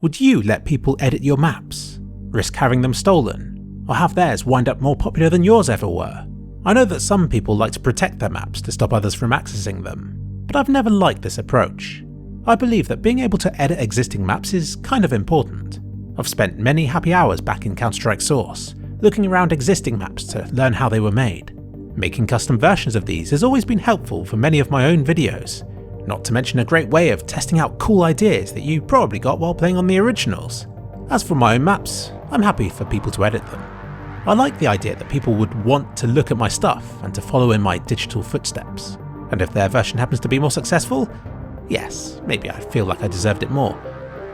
Would you let people edit your maps, risk having them stolen, or have theirs wind up more popular than yours ever were? I know that some people like to protect their maps to stop others from accessing them, but I've never liked this approach. I believe that being able to edit existing maps is kind of important. I've spent many happy hours back in Counter-Strike Source, looking around existing maps to learn how they were made. Making custom versions of these has always been helpful for many of my own videos, not to mention a great way of testing out cool ideas that you probably got while playing on the originals. As for my own maps, I'm happy for people to edit them. I like the idea that people would want to look at my stuff and to follow in my digital footsteps. And if their version happens to be more successful, yes, maybe I feel like I deserved it more.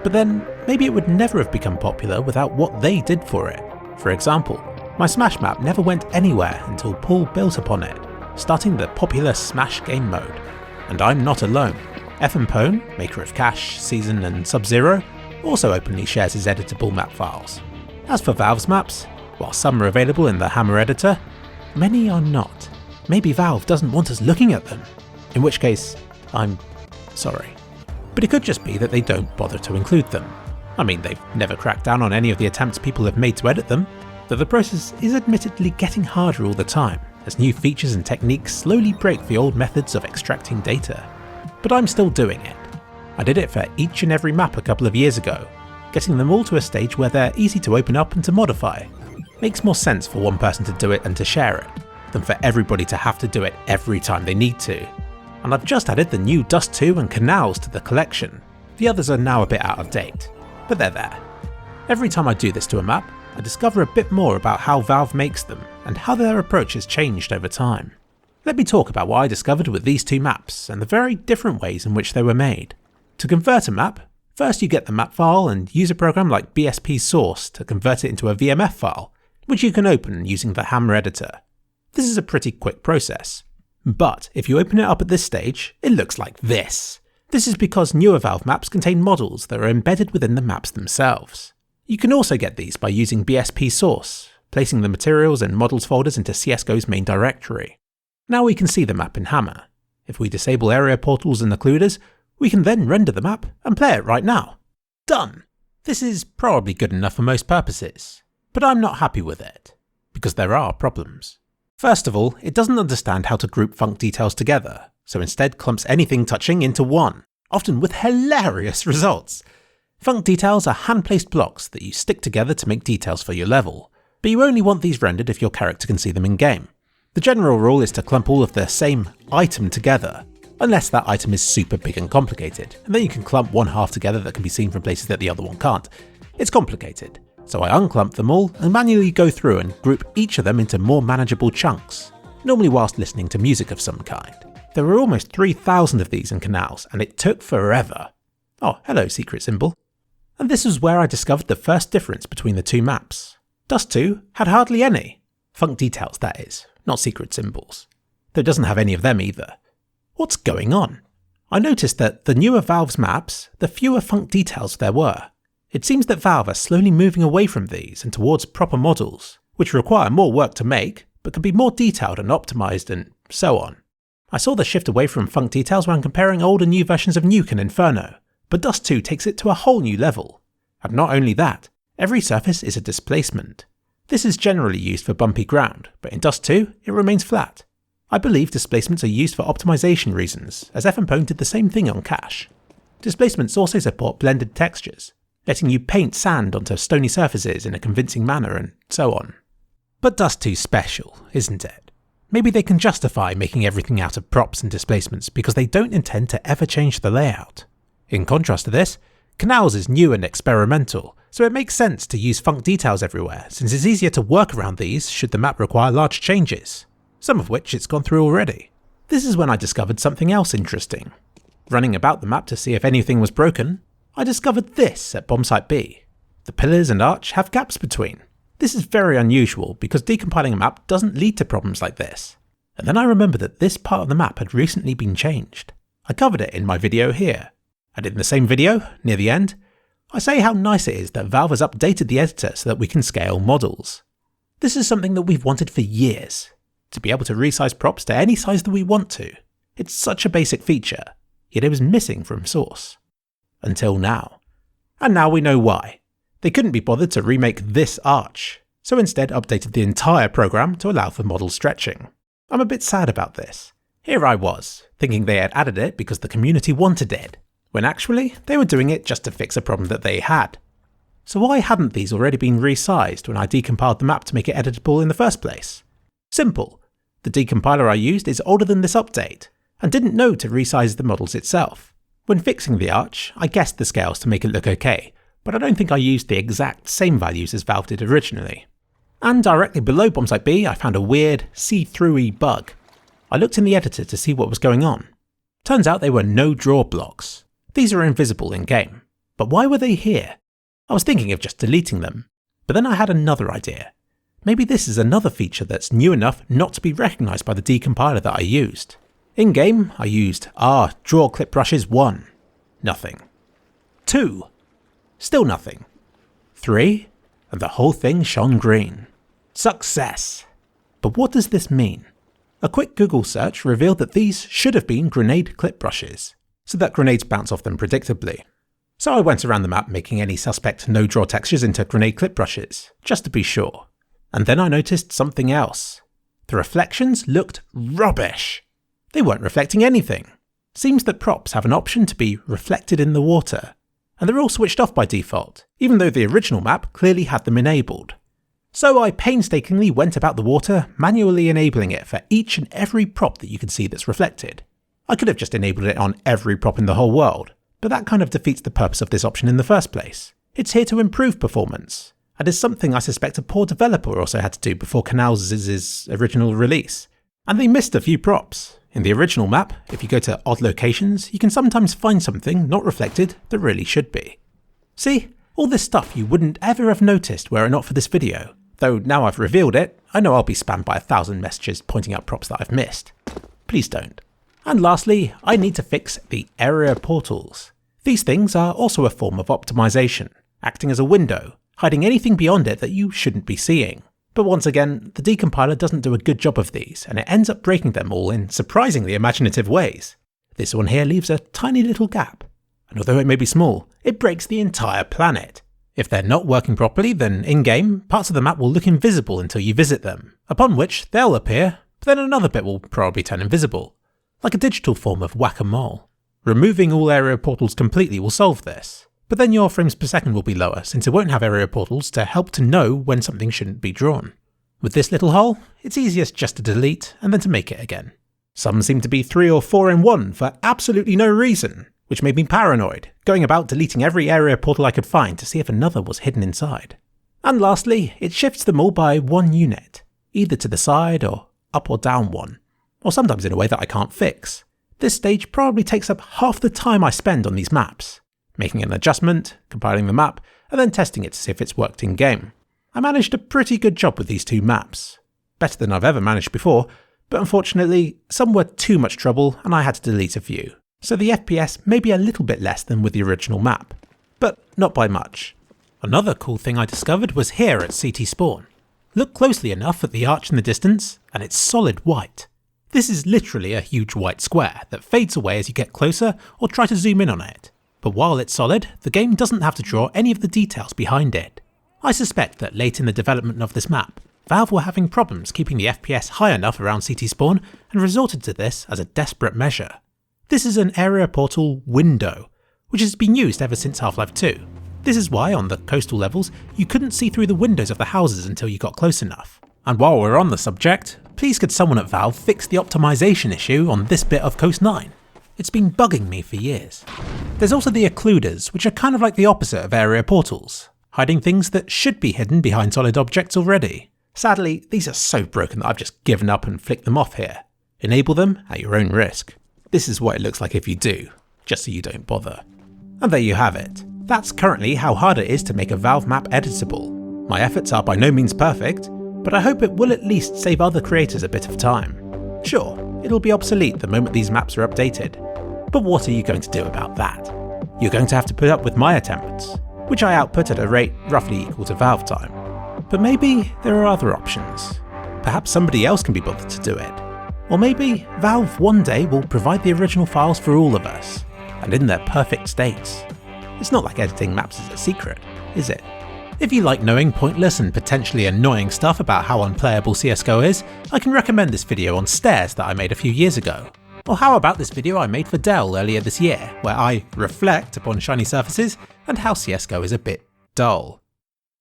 But then, maybe it would never have become popular without what they did for it. For example, my Smash map never went anywhere until Paul built upon it, starting the popular Smash game mode. And I'm not alone. FMPone, maker of Cash, Season and Sub-Zero, also openly shares his editable map files. As for Valve's maps, while some are available in the Hammer editor, many are not. Maybe Valve doesn't want us looking at them, in which case, I'm sorry. But it could just be that they don't bother to include them. I mean, they've never cracked down on any of the attempts people have made to edit them, though the process is admittedly getting harder all the time, as new features and techniques slowly break the old methods of extracting data. But I'm still doing it. I did it for each and every map a couple of years ago, getting them all to a stage where they're easy to open up and to modify. Makes more sense for one person to do it and to share it, than for everybody to have to do it every time they need to. And I've just added the new Dust 2 and Canals to the collection. The others are now a bit out of date, but they're there. Every time I do this to a map, I discover a bit more about how Valve makes them and how their approach has changed over time. Let me talk about what I discovered with these two maps and the very different ways in which they were made. To convert a map, first you get the map file and use a program like BSP Source to convert it into a VMF file, which you can open using the Hammer editor. This is a pretty quick process. But if you open it up at this stage, it looks like this. This is because newer Valve maps contain models that are embedded within the maps themselves. You can also get these by using BSP Source, placing the materials and models folders into CSGO's main directory. Now we can see the map in Hammer. If we disable area portals and occluders, we can then render the map and play it right now. Done! This is probably good enough for most purposes, but I'm not happy with it, because there are problems. First of all, it doesn't understand how to group func details together, so instead clumps anything touching into one, often with hilarious results. Func details are hand-placed blocks that you stick together to make details for your level, but you only want these rendered if your character can see them in-game. The general rule is to clump all of the same item together, unless that item is super big and complicated, and then you can clump one half together that can be seen from places that the other one can't. It's complicated. So I unclump them all and manually go through and group each of them into more manageable chunks, normally whilst listening to music of some kind. There were almost 3,000 of these in Canals, and it took forever. Oh, hello secret symbol. And this was where I discovered the first difference between the two maps. Dust 2 had hardly any. Func details, that is, not secret symbols. Though it doesn't have any of them either. What's going on? I noticed that the newer Valve's maps, the fewer func details there were. It seems that Valve are slowly moving away from these and towards proper models, which require more work to make, but can be more detailed and optimized and so on. I saw the shift away from func details when comparing old and new versions of Nuke and Inferno, but Dust 2 takes it to a whole new level. And not only that, every surface is a displacement. This is generally used for bumpy ground, but in Dust 2 it remains flat. I believe displacements are used for optimization reasons, as FMPone did the same thing on Cash. Displacements also support blended textures, letting you paint sand onto stony surfaces in a convincing manner and so on. But Dust 2's special, isn't it? Maybe they can justify making everything out of props and displacements because they don't intend to ever change the layout. In contrast to this, Canals is new and experimental, so it makes sense to use func details everywhere since it's easier to work around these should the map require large changes, some of which it's gone through already. This is when I discovered something else interesting. Running about the map to see if anything was broken, I discovered this at Bombsite B. The pillars and arch have gaps between. This is very unusual because decompiling a map doesn't lead to problems like this. And then I remembered that this part of the map had recently been changed. I covered it in my video here. And in the same video, near the end, I say how nice it is that Valve has updated the editor so that we can scale models. This is something that we've wanted for years, to be able to resize props to any size that we want to. It's such a basic feature, yet it was missing from Source. Until now. And now we know why. They couldn't be bothered to remake this arch, so instead updated the entire program to allow for model stretching. I'm a bit sad about this. Here I was, thinking they had added it because the community wanted it, when actually they were doing it just to fix a problem that they had. So why hadn't these already been resized when I decompiled the map to make it editable in the first place? Simple. The decompiler I used is older than this update, and didn't know to resize the models itself. When fixing the arch, I guessed the scales to make it look okay, but I don't think I used the exact same values as Valve did originally. And directly below Bombsight B, I found a weird, see-through-y bug. I looked in the editor to see what was going on. Turns out they were no-draw blocks. These are invisible in-game. But why were they here? I was thinking of just deleting them, but then I had another idea. Maybe this is another feature that's new enough not to be recognised by the decompiler that I used. In-game, I used draw clip brushes 1. Nothing. 2. Still nothing. 3. And the whole thing shone green. Success! But what does this mean? A quick Google search revealed that these should have been grenade clip brushes, so that grenades bounce off them predictably. So I went around the map making any suspect no-draw textures into grenade clip brushes, just to be sure. And then I noticed something else. The reflections looked rubbish. They weren't reflecting anything. Seems that props have an option to be reflected in the water, and they're all switched off by default, even though the original map clearly had them enabled. So I painstakingly went about the water, manually enabling it for each and every prop that you can see that's reflected. I could have just enabled it on every prop in the whole world, but that kind of defeats the purpose of this option in the first place. It's here to improve performance, and is something I suspect a poor developer also had to do before Canals' original release. And they missed a few props. In the original map, if you go to odd locations, you can sometimes find something not reflected that really should be. See, all this stuff you wouldn't ever have noticed were it not for this video, though now I've revealed it, I know I'll be spammed by 1,000 messages pointing out props that I've missed. Please don't. And lastly, I need to fix the area portals. These things are also a form of optimization, acting as a window, hiding anything beyond it that you shouldn't be seeing. But once again, the decompiler doesn't do a good job of these, and it ends up breaking them all in surprisingly imaginative ways. This one here leaves a tiny little gap, and although it may be small, it breaks the entire planet. If they're not working properly, then in-game, parts of the map will look invisible until you visit them, upon which they'll appear, but then another bit will probably turn invisible. Like a digital form of whack-a-mole. Removing all area portals completely will solve this, but then your frames per second will be lower since it won't have area portals to help to know when something shouldn't be drawn. With this little hole, it's easiest just to delete and then to make it again. Some seem to be 3 or 4 in one for absolutely no reason, which made me paranoid, going about deleting every area portal I could find to see if another was hidden inside. And lastly, it shifts them all by 1 unit, either to the side or up or down 1, or sometimes in a way that I can't fix. This stage probably takes up half the time I spend on these maps, making an adjustment, compiling the map, and then testing it to see if it's worked in-game. I managed a pretty good job with these 2 maps. Better than I've ever managed before, but unfortunately, some were too much trouble and I had to delete a few, so the FPS may be a little bit less than with the original map, but not by much. Another cool thing I discovered was here at CT Spawn. Look closely enough at the arch in the distance, and it's solid white. This is literally a huge white square that fades away as you get closer or try to zoom in on it. But while it's solid, the game doesn't have to draw any of the details behind it. I suspect that late in the development of this map, Valve were having problems keeping the FPS high enough around CT Spawn and resorted to this as a desperate measure. This is an area portal window, which has been used ever since Half-Life 2. This is why on the coastal levels, you couldn't see through the windows of the houses until you got close enough. And while we're on the subject, please could someone at Valve fix the optimization issue on this bit of Coast 9? It's been bugging me for years. There's also the occluders, which are kind of like the opposite of area portals, hiding things that should be hidden behind solid objects already. Sadly, these are so broken that I've just given up and flicked them off here. Enable them at your own risk. This is what it looks like if you do, just so you don't bother. And there you have it. That's currently how hard it is to make a Valve map editable. My efforts are by no means perfect, but I hope it will at least save other creators a bit of time. Sure, it'll be obsolete the moment these maps are updated, but what are you going to do about that? You're going to have to put up with my attempts, which I output at a rate roughly equal to Valve time. But maybe there are other options. Perhaps somebody else can be bothered to do it. Or maybe Valve one day will provide the original files for all of us, and in their perfect states. It's not like editing maps is a secret, is it? If you like knowing pointless and potentially annoying stuff about how unplayable CSGO is, I can recommend this video on stairs that I made a few years ago. Or how about this video I made for Dell earlier this year, where I reflect upon shiny surfaces and how CSGO is a bit dull.